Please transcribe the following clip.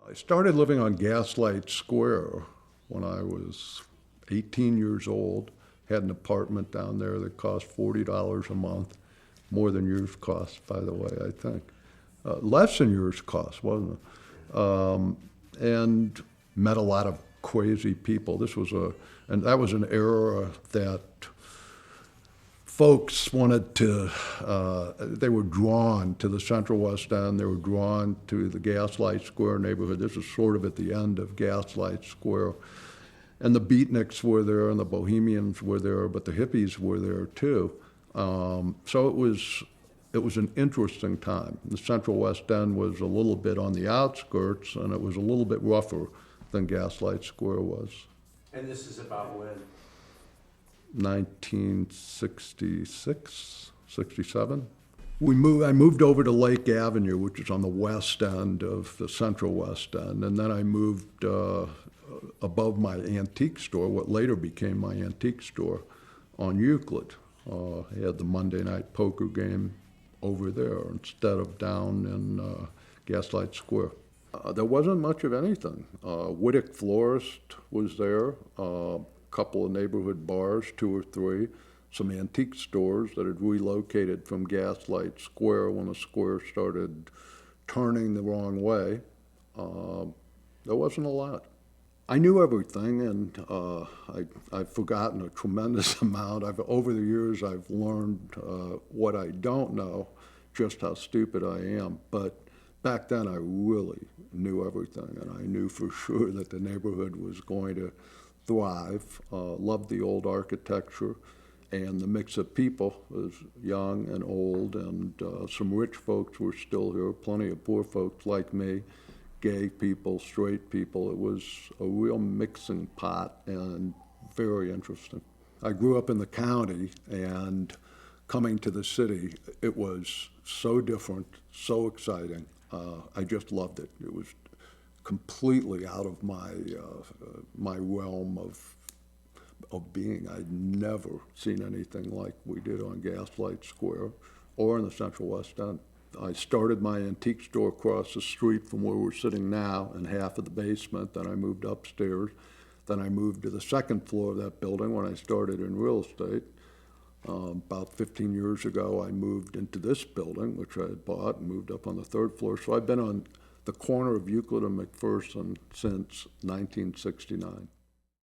I started living on Gaslight Square when I was 18 years old. Had an apartment down there that cost $40 a month, more than yours cost, by the way, I think. Less than yours cost, wasn't it? And met a lot of crazy people. And that was an era that folks wanted to, they were drawn to the Central West End, they were drawn to the Gaslight Square neighborhood. This is sort of at the end of Gaslight Square. And the beatniks were there and the bohemians were there, but the hippies were there too. So it was an interesting time. The Central West End was a little bit on the outskirts, and it was a little bit rougher than Gaslight Square was. And this is about when? 1966, 67. I moved over to Lake Avenue, which is on the west end of the Central West End, and then I moved above my antique store, what later became my antique store, on Euclid. I had the Monday night poker game over there instead of down in Gaslight Square. There wasn't much of anything. Whittick Florist was there, a couple of neighborhood bars, 2 or 3, some antique stores that had relocated from Gaslight Square when the square started turning the wrong way. There wasn't a lot. I knew everything, and I've forgotten a tremendous amount. Over the years, I've learned what I don't know, just how stupid I am. But back then, I really knew everything, and I knew for sure that the neighborhood was going to thrive. Loved the old architecture, and the mix of people was young and old, and some rich folks were still here, plenty of poor folks like me, gay people, straight people. It was a real mixing pot and very interesting. I grew up in the county, and coming to the city, it was so different, so exciting. I just loved it. It was completely out of my realm of being. I'd never seen anything like we did on Gaslight Square or in the Central West End. I started my antique store across the street from where we're sitting now in half of the basement. Then I moved upstairs. Then I moved to the second floor of that building when I started in real estate. About 15 years ago, I moved into this building, which I had bought, and moved up on the 3rd floor. So I've been on the corner of Euclid and McPherson since 1969.